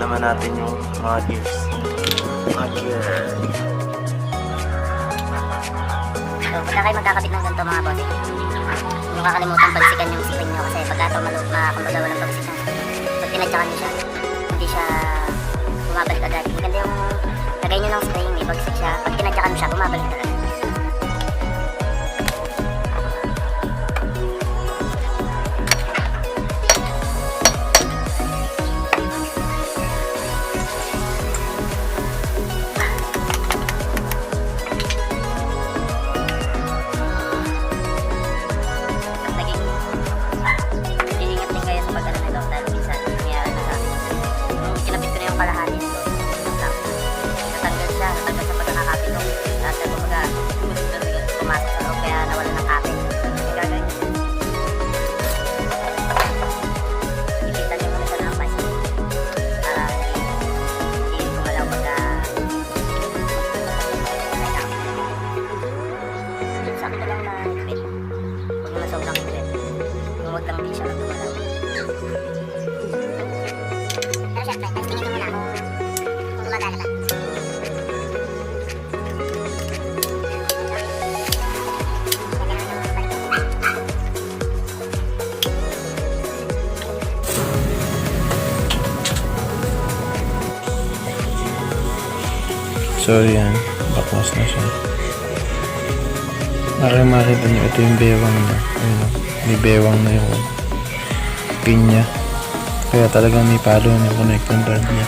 naman natin yung mga gears. Mga gear. So, pagka kayo magkakabit ng ganito mga boss, huwag nyo kakalimutan balsikan yung spring nyo kasi pagka ito kumbaga walang pagsik ng spring. Pag tinadyakan nyo siya, hindi siya bumabalik agad. Maganda yung lagay nyo ng spring, may pagsik siya. Pag tinadyakan mo siya, bumabalik agad. Huwag lang din siya magumalaw. Pero syempre, testingin mo muna kung gumagana ba. So yan, bakwas na siya. Makikita nyo, ito yung bewang niya. Ayun, may bewang na yung pin niya. Kaya talagang may palo na yung connecting rod niya.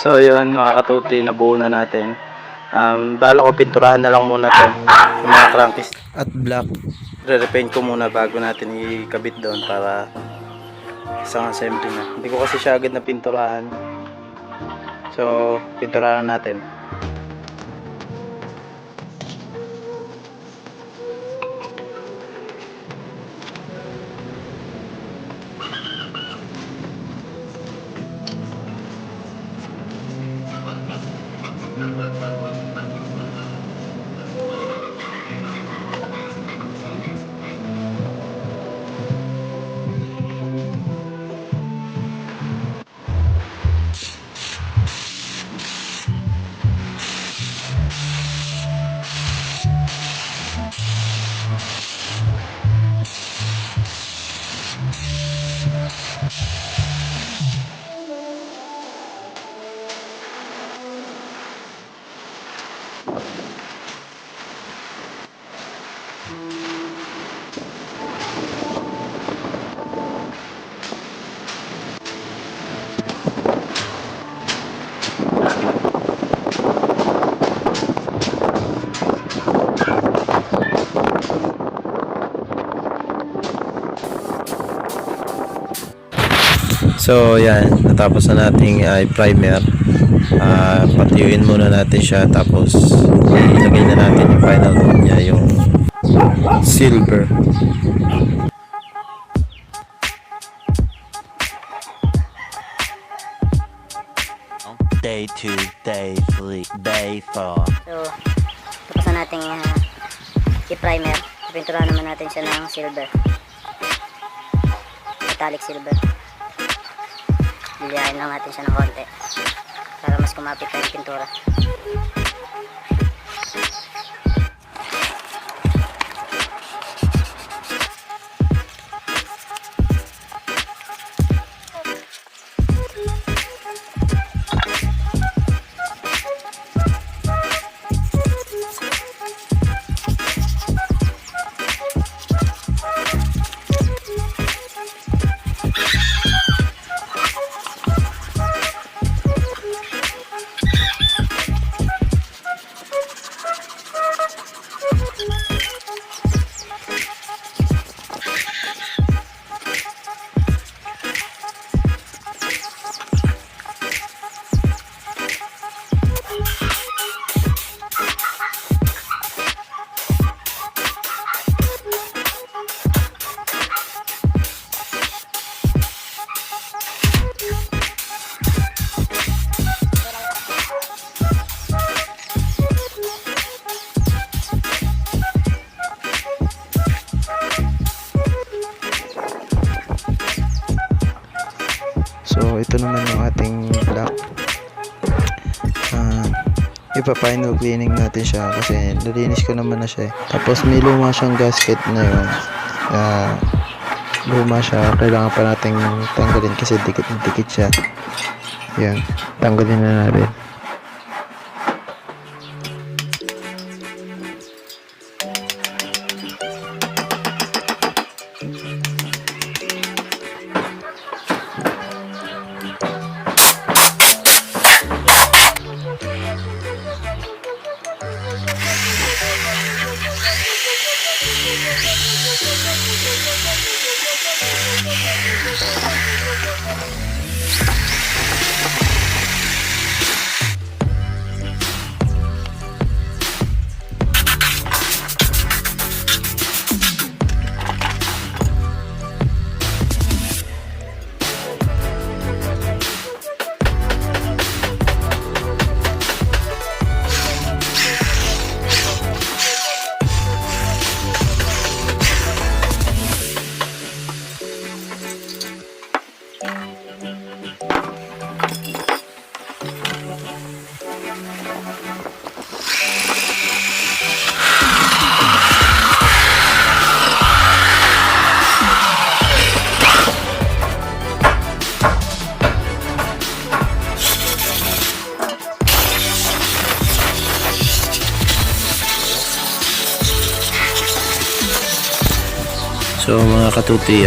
So yun mga katuti, nabuo na natin. Bala ko pinturahan na lang muna to, yung mga crankcase at black. Re-repaint ko muna bago natin ikabit doon para isang assembly na. Hindi ko kasi siya agad na pinturahan. So pinturahan natin. So yan, natapos na nating primer. Patuyuin muna natin siya, tapos ilagay na natin yung final coat niya, yung silver. Day 2, day 3, day 4. So, tapos na nating i-primer. Pinturahan naman natin siya ng silver. Metallic silver. Lilihain lang natin siya ng konti para mas kumapit na yung pintura. So ito naman yung ating black. Ipa-final cleaning natin siya kasi nalinis ko naman na siya. Tapos may luma siyang gasket na yun. Luma siya, kailangan pa nating tanggalin kasi dikit siya. Yan, tanggalin na natin. So mga katuti,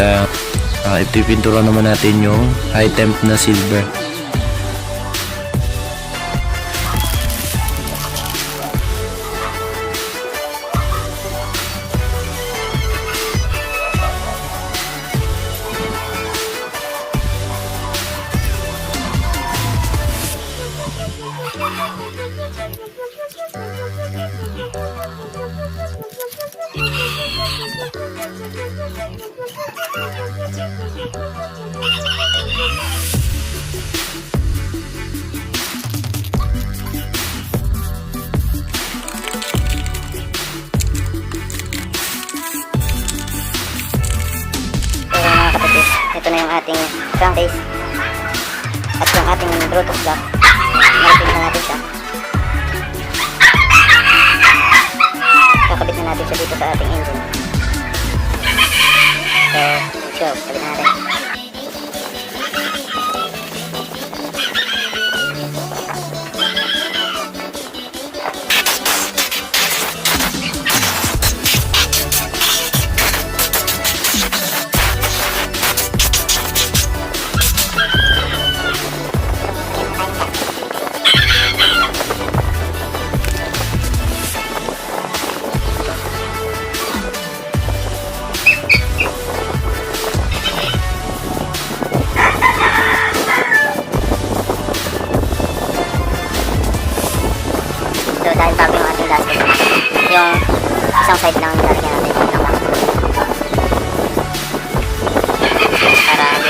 ipipintura naman natin yung high temp na silver. So mga kapatid, ito na yung ating crankcase at yung ating Bluetooth block. Nalapit na natin siya. Kakabit na natin siya dito sa ating engine. So, let's go. Kabit na natin. So dahil bago yung ating gasket, yung isang side lang lalagyan natin ng lang. Para hindi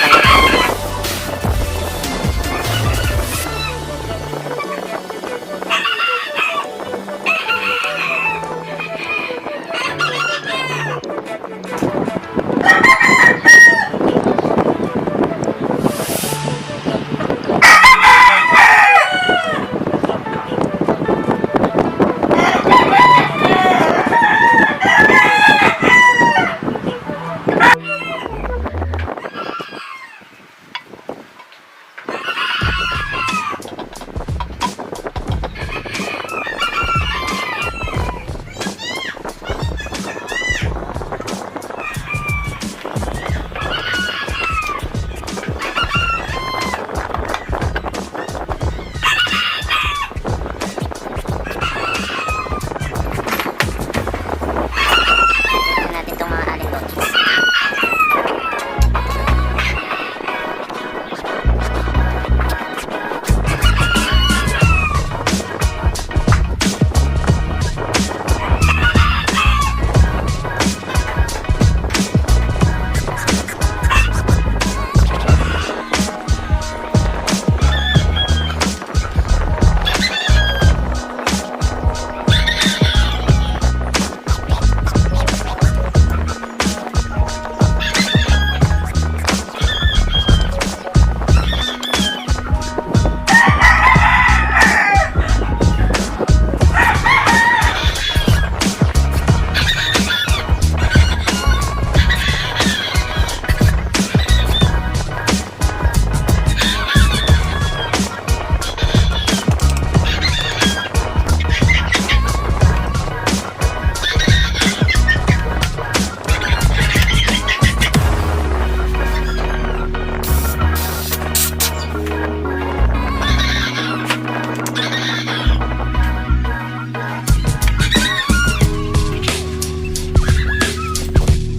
lang natin itong mga allen bolts.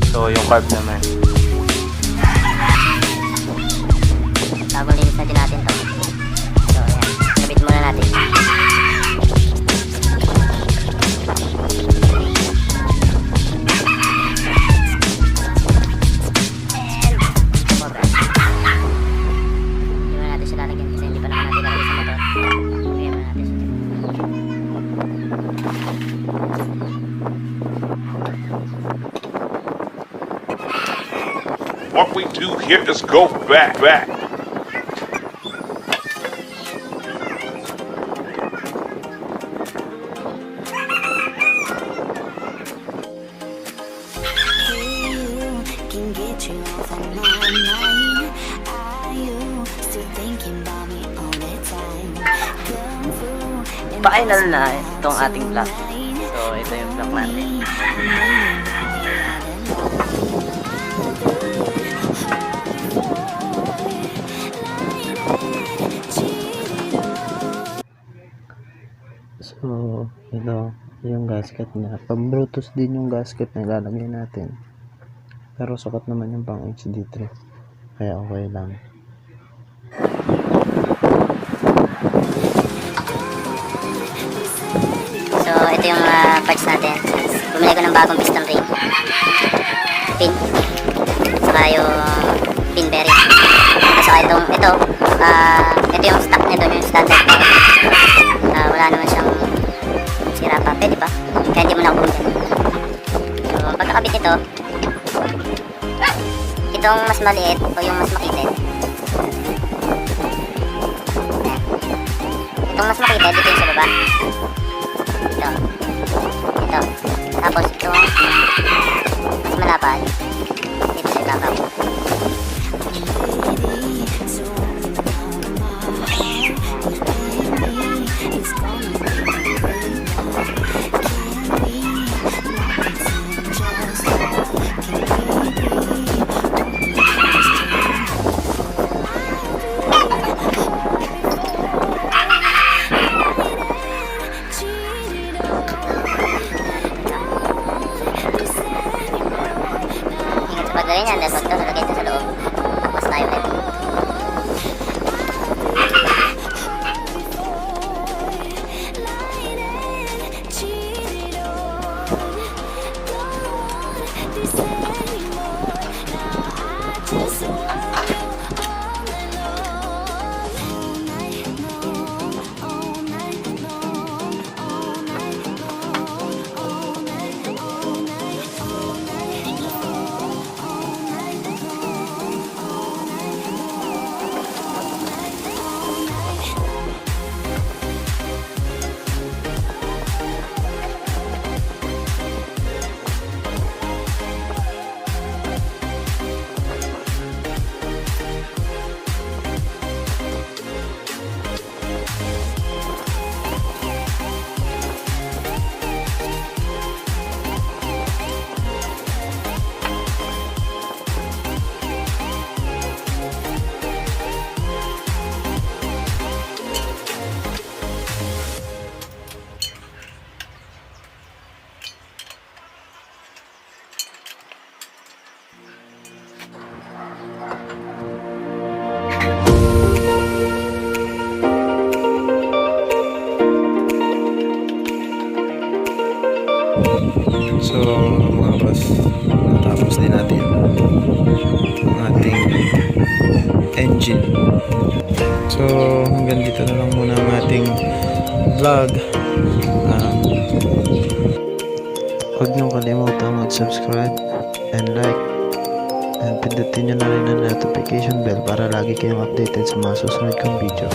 So yung carb naman. Bagong linis na din natin to. So ayan, kabit muna natin. Hindi muna natin siya lalagyan kasi hindi pa naman natin lalagyan sa motor. Lagyan muna natin siya. What we do here is go back. Can get you off of my mind. Are you still thinking about me all the time? Come through and Pa-final na itong ating block. So ito yung block natin. So ito yung gasket niya. Pang-Bluetooth din yung gasket na ilalagay natin. Pero sukat naman yung pang HD3. Kaya okay lang. So ito yung parts natin. Bumili ko ng bagong piston ring. Pin. Saka yung ito, ito yung stock nito, yung standard na wala naman siyang sira pa, pwede pa, kaya hindi mo na bumili. So, ang pagkakabit nito, itong mas maliit o yung mas makitid, ayan. Itong mas makitid, dito yung sa baba, ito, tapos itong mas malapad, dito sa ibabaw. Ingat sa pagdala niyan dahil pag ito nalagay ito sa loob, tapos tayo ulit. So mga boss, natapos din natin ang ating engine. So hanggang dito na lang muna ang ating vlog. Huwag niyong kalimutan mag-subscribe and like, and pindutin nyo na rin ang notification bell para lagi kayong updated sa mga susunod kong video.